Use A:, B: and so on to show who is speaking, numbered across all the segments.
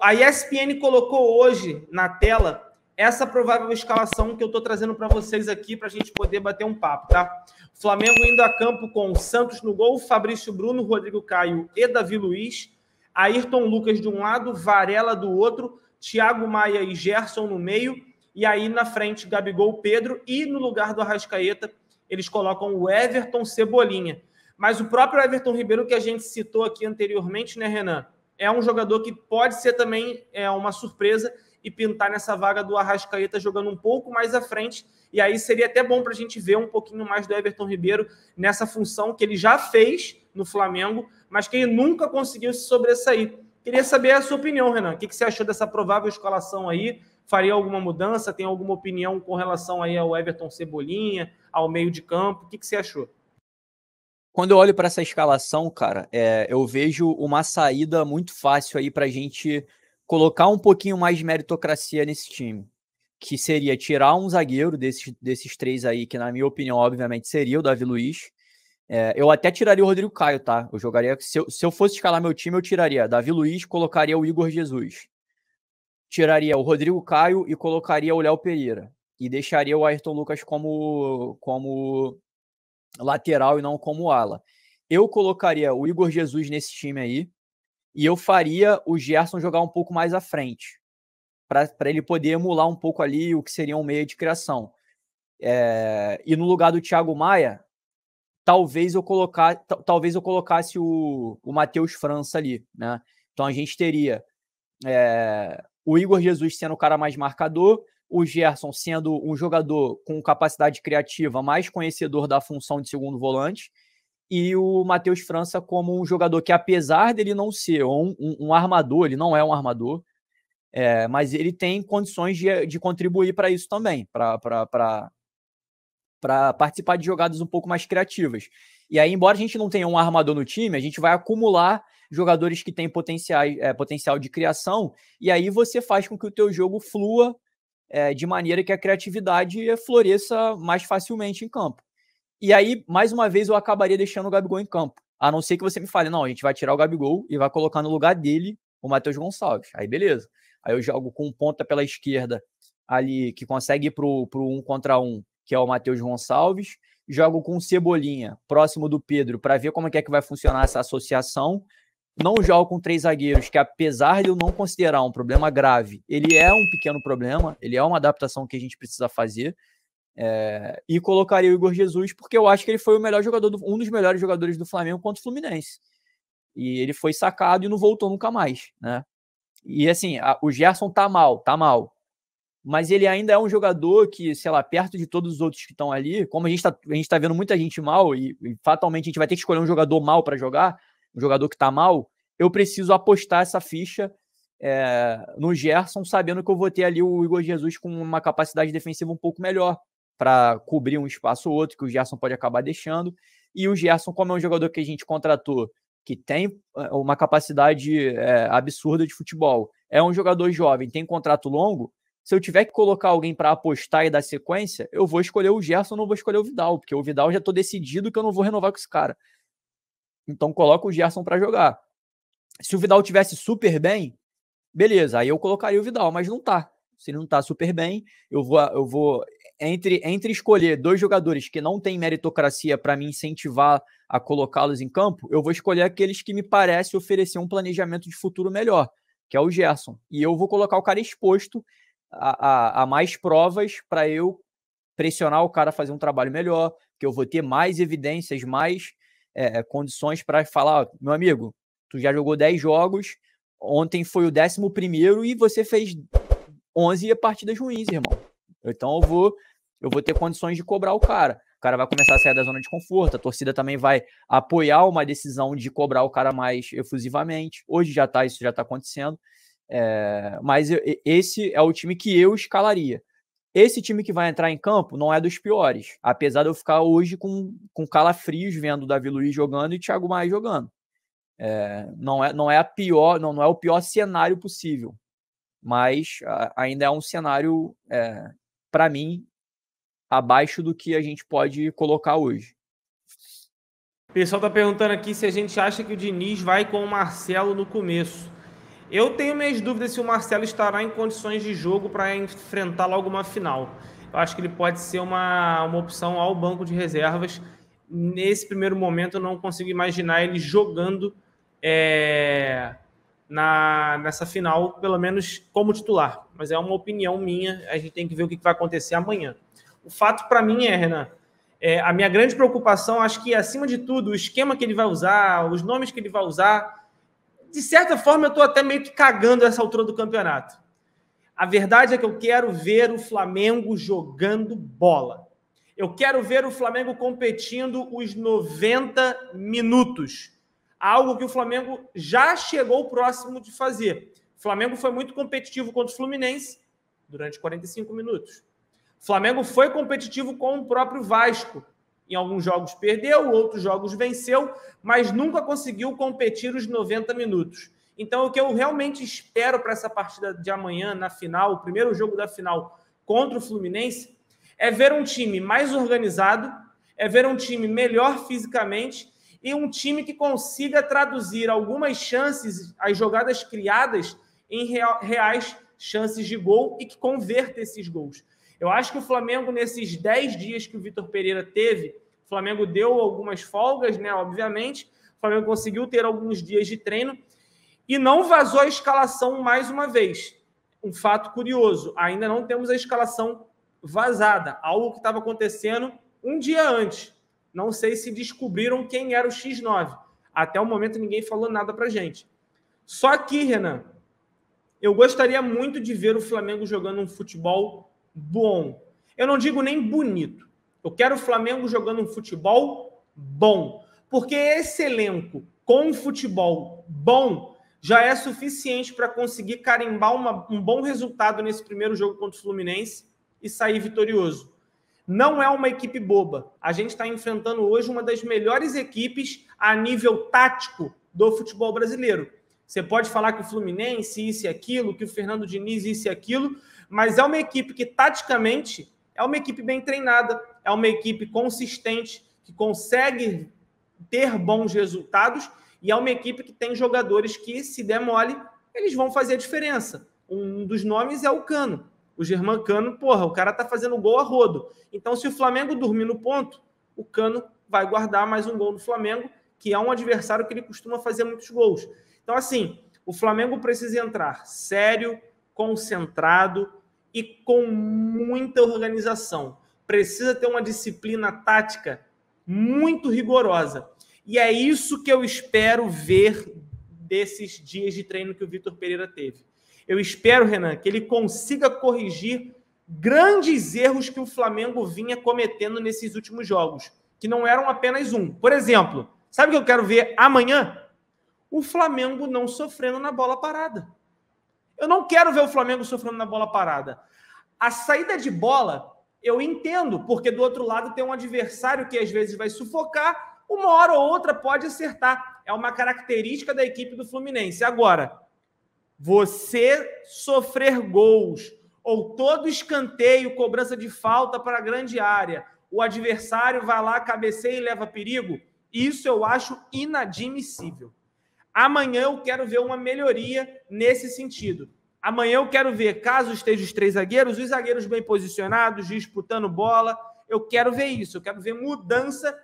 A: A ESPN colocou hoje na tela essa provável escalação que eu estou trazendo para vocês aqui para a gente poder bater um papo, tá? O Flamengo indo a campo com Santos no gol, Fabrício Bruno, Rodrigo Caio e Davi Luiz, Ayrton Lucas de um lado, Varela do outro, Thiago Maia e Gerson no meio, e aí na frente Gabigol, Pedro, e no lugar do Arrascaeta eles colocam o Everton, Cebolinha. Mas o próprio Everton Ribeiro, que a gente citou aqui anteriormente, né, Renan? É um jogador que pode ser também uma surpresa e pintar nessa vaga do Arrascaeta jogando um pouco mais à frente. E aí seria até bom para a gente ver um pouquinho mais do Everton Ribeiro nessa função que ele já fez no Flamengo, mas que ele nunca conseguiu se sobressair. Queria saber a sua opinião, Renan. O que você achou dessa provável escalação aí? Faria alguma mudança? Tem alguma opinião com relação aí ao Everton Cebolinha, ao meio de campo? O que você achou?
B: Quando eu olho para essa escalação, cara, eu vejo uma saída muito fácil aí para a gente colocar um pouquinho mais de meritocracia nesse time, que seria tirar um zagueiro desses três aí, que na minha opinião, obviamente, seria o Davi Luiz. Eu até tiraria o Rodrigo Caio, tá? Eu jogaria, se eu fosse escalar meu time, eu tiraria Davi Luiz, colocaria o Igor Jesus. Tiraria o Rodrigo Caio e colocaria o Léo Pereira. E deixaria o Ayrton Lucas como lateral e não como ala. Eu colocaria o Igor Jesus nesse time aí e eu faria o Gerson jogar um pouco mais à frente, para ele poder emular um pouco ali o que seria um meio de criação. E no lugar do Thiago Maia, talvez eu colocasse o Matheus França ali, né? Então a gente teria o Igor Jesus sendo o cara mais marcador, o Gerson sendo um jogador com capacidade criativa, mais conhecedor da função de segundo volante, e o Matheus França como um jogador que, apesar dele não ser um armador, ele não é um armador, mas ele tem condições de contribuir para isso também, para participar de jogadas um pouco mais criativas. E aí, embora a gente não tenha um armador no time, a gente vai acumular jogadores que têm potencial de criação, e aí você faz com que o teu jogo flua de maneira que a criatividade floresça mais facilmente em campo. E aí, mais uma vez, eu acabaria deixando o Gabigol em campo. A não ser que você me fale, não, a gente vai tirar o Gabigol e vai colocar no lugar dele o Matheus Gonçalves. Aí, beleza. Aí eu jogo com ponta pela esquerda ali, que consegue ir pro 1 contra 1, que é o Matheus Gonçalves. Jogo com o Cebolinha, próximo do Pedro, para ver como é que vai funcionar essa associação. Não jogo com 3 zagueiros, que apesar de eu não considerar um problema grave, ele é um pequeno problema, ele é uma adaptação que a gente precisa fazer. E colocaria o Igor Jesus, porque eu acho que ele foi o melhor jogador, um dos melhores jogadores do Flamengo contra o Fluminense. E ele foi sacado e não voltou nunca mais, né? E assim, o Gerson tá mal. Mas ele ainda é um jogador que, sei lá, perto de todos os outros que estão ali, como a gente tá vendo muita gente mal, e fatalmente a gente vai ter que escolher um jogador mal para jogar, um jogador que tá mal, eu preciso apostar essa ficha no Gerson, sabendo que eu vou ter ali o Igor Jesus com uma capacidade defensiva um pouco melhor, para cobrir um espaço ou outro que o Gerson pode acabar deixando. E o Gerson, como é um jogador que a gente contratou, que tem uma capacidade absurda de futebol, é um jogador jovem, tem contrato longo, se eu tiver que colocar alguém para apostar e dar sequência, eu vou escolher o Gerson, não vou escolher o Vidal, porque o Vidal já estou decidido que eu não vou renovar com esse cara. Então coloca o Gerson para jogar. Se o Vidal tivesse super bem, beleza, aí eu colocaria o Vidal, mas não tá. Se ele não tá super bem, eu vou entre escolher 2 jogadores que não têm meritocracia para me incentivar a colocá-los em campo, eu vou escolher aqueles que me parecem oferecer um planejamento de futuro melhor, que é o Gerson. E eu vou colocar o cara exposto a mais provas para eu pressionar o cara a fazer um trabalho melhor, que eu vou ter mais evidências, mais condições para falar, meu amigo, tu já jogou 10 jogos, ontem foi o 11º e você fez 11 partidas ruins, irmão. Então eu vou ter condições de cobrar o cara. O cara vai começar a sair da zona de conforto, a torcida também vai apoiar uma decisão de cobrar o cara mais efusivamente. Hoje isso já está acontecendo. Mas esse é o time que eu escalaria. Esse time que vai entrar em campo não é dos piores, apesar de eu ficar hoje com calafrios vendo o Davi Luiz jogando e o Thiago Maia jogando. Não é o pior cenário possível, mas ainda é um cenário, para mim, abaixo do que a gente pode colocar hoje.
A: O pessoal está perguntando aqui se a gente acha que o Diniz vai com o Marcelo no começo. Eu tenho minhas dúvidas se o Marcelo estará em condições de jogo para enfrentar logo uma final. Eu acho que ele pode ser uma opção ao banco de reservas. Nesse primeiro momento, eu não consigo imaginar ele jogando nessa final, pelo menos como titular. Mas é uma opinião minha, a gente tem que ver o que vai acontecer amanhã. O fato para mim Renan, a minha grande preocupação, acho que acima de tudo, o esquema que ele vai usar, os nomes que ele vai usar, de certa forma eu estou até meio que cagando essa altura do campeonato. A verdade é que eu quero ver o Flamengo jogando bola. Eu quero ver o Flamengo competindo os 90 minutos. Algo que o Flamengo já chegou próximo de fazer. O Flamengo foi muito competitivo contra o Fluminense durante 45 minutos. O Flamengo foi competitivo com o próprio Vasco. Em alguns jogos perdeu, outros jogos venceu, mas nunca conseguiu competir os 90 minutos. Então, o que eu realmente espero para essa partida de amanhã, na final, o primeiro jogo da final contra o Fluminense, é ver um time mais organizado, é ver um time melhor fisicamente e um time que consiga traduzir algumas chances, as jogadas criadas, em reais chances de gol e que converta esses gols. Eu acho que o Flamengo, nesses 10 dias que o Vitor Pereira teve, o Flamengo deu algumas folgas, né? Obviamente, o Flamengo conseguiu ter alguns dias de treino e não vazou a escalação mais uma vez. Um fato curioso, ainda não temos a escalação vazada, algo que estava acontecendo um dia antes. Não sei se descobriram quem era o X9. Até o momento ninguém falou nada pra gente. Só que, Renan, eu gostaria muito de ver o Flamengo jogando um futebol bom. Eu não digo nem bonito. Eu quero o Flamengo jogando um futebol bom. Porque esse elenco com um futebol bom já é suficiente para conseguir carimbar um bom resultado nesse primeiro jogo contra o Fluminense e sair vitorioso. Não é uma equipe boba. A gente está enfrentando hoje uma das melhores equipes a nível tático do futebol brasileiro. Você pode falar que o Fluminense isso e aquilo, que o Fernando Diniz isso e aquilo, mas é uma equipe que, taticamente, é uma equipe bem treinada, é uma equipe consistente, que consegue ter bons resultados e é uma equipe que tem jogadores que, se der mole, eles vão fazer a diferença. Um dos nomes é o Cano. O Germancano, porra, o cara tá fazendo gol a rodo. Então, se o Flamengo dormir no ponto, o Cano vai guardar mais um gol do Flamengo, que é um adversário que ele costuma fazer muitos gols. Então, assim, o Flamengo precisa entrar sério, concentrado e com muita organização. Precisa ter uma disciplina tática muito rigorosa. E é isso que eu espero ver desses dias de treino que o Vitor Pereira teve. Eu espero, Renan, que ele consiga corrigir grandes erros que o Flamengo vinha cometendo nesses últimos jogos, que não eram apenas um. Por exemplo, sabe o que eu quero ver amanhã? O Flamengo não sofrendo na bola parada. Eu não quero ver o Flamengo sofrendo na bola parada. A saída de bola, eu entendo, porque do outro lado tem um adversário que às vezes vai sufocar, uma hora ou outra pode acertar. É uma característica da equipe do Fluminense. Agora, você sofrer gols ou todo escanteio, cobrança de falta para a grande área, o adversário vai lá, cabeceia e leva perigo, isso eu acho inadmissível. Amanhã eu quero ver uma melhoria nesse sentido. Amanhã eu quero ver, caso estejam os 3 zagueiros, os zagueiros bem posicionados, disputando bola. Eu quero ver isso. Eu quero ver mudança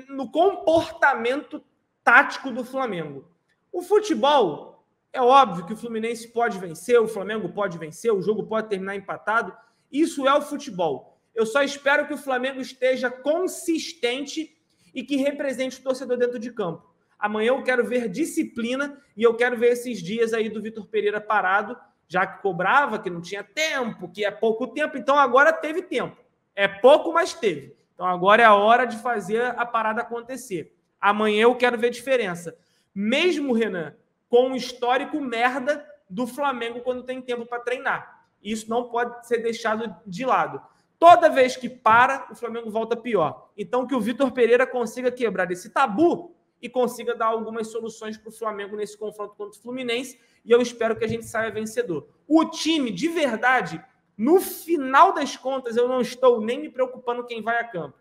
A: no comportamento tático do Flamengo. O futebol, é óbvio que o Fluminense pode vencer, o Flamengo pode vencer, o jogo pode terminar empatado. Isso é o futebol. Eu só espero que o Flamengo esteja consistente e que represente o torcedor dentro de campo. Amanhã eu quero ver disciplina e eu quero ver esses dias aí do Vitor Pereira parado, já que cobrava, que não tinha tempo, que é pouco tempo. Então agora teve tempo. É pouco, mas teve. Então agora é a hora de fazer a parada acontecer. Amanhã eu quero ver diferença. Mesmo, Renan, com o histórico merda do Flamengo quando tem tempo para treinar. Isso não pode ser deixado de lado. Toda vez que para, o Flamengo volta pior. Então que o Vitor Pereira consiga quebrar esse tabu e consiga dar algumas soluções para o Flamengo nesse confronto contra o Fluminense, e eu espero que a gente saia vencedor. O time, de verdade, no final das contas, eu não estou nem me preocupando quem vai a campo.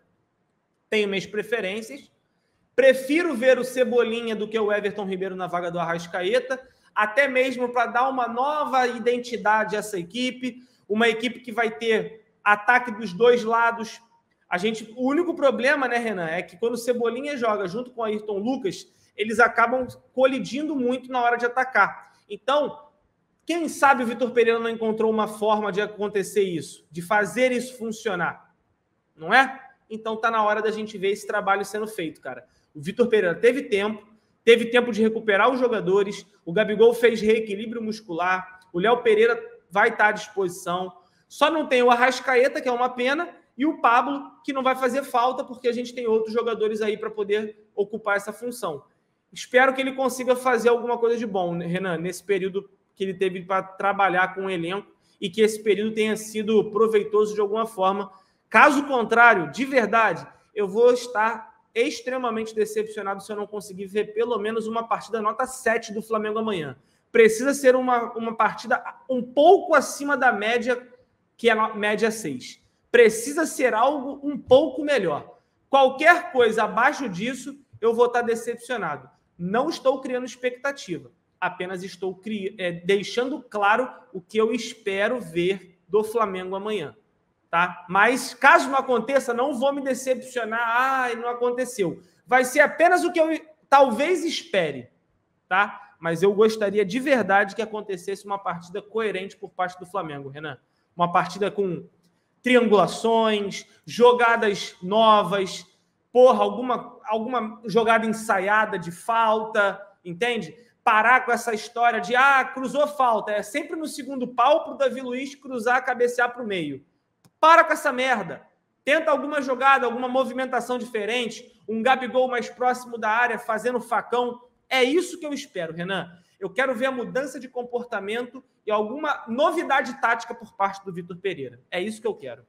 A: Tenho minhas preferências, Prefiro ver o Cebolinha do que o Everton Ribeiro na vaga do Arrascaeta, até mesmo para dar uma nova identidade a essa equipe, uma equipe que vai ter ataque dos dois lados. O único problema, né, Renan, é que quando o Cebolinha joga junto com o Ayrton Lucas, eles acabam colidindo muito na hora de atacar. Então, quem sabe o Vitor Pereira não encontrou uma forma de acontecer isso, de fazer isso funcionar, não é? Então tá na hora da gente ver esse trabalho sendo feito, cara. O Vitor Pereira teve tempo de recuperar os jogadores, o Gabigol fez reequilíbrio muscular, o Léo Pereira vai estar à disposição, só não tem o Arrascaeta, que é uma pena, e o Pablo, que não vai fazer falta, porque a gente tem outros jogadores aí para poder ocupar essa função. Espero que ele consiga fazer alguma coisa de bom, né, Renan, nesse período que ele teve para trabalhar com o elenco e que esse período tenha sido proveitoso de alguma forma. Caso contrário, de verdade, eu vou estar extremamente decepcionado se eu não conseguir ver pelo menos uma partida nota 7 do Flamengo amanhã. Precisa ser uma partida um pouco acima da média, que é a média 6. Precisa ser algo um pouco melhor. Qualquer coisa abaixo disso, eu vou estar decepcionado. Não estou criando expectativa, apenas estou deixando claro o que eu espero ver do Flamengo amanhã. Tá? Mas, caso não aconteça, não vou me decepcionar. Não aconteceu. Vai ser apenas o que eu talvez espere. Tá? Mas eu gostaria de verdade que acontecesse uma partida coerente por parte do Flamengo, Renan. Uma partida com triangulações, jogadas novas, alguma jogada ensaiada de falta, entende? Parar com essa história de, cruzou falta. É sempre no segundo pau para o Davi Luiz cruzar, cabecear para o meio. Para com essa merda. Tenta alguma jogada, alguma movimentação diferente, um Gabigol mais próximo da área, fazendo facão. É isso que eu espero, Renan. Eu quero ver a mudança de comportamento e alguma novidade tática por parte do Vitor Pereira. É isso que eu quero.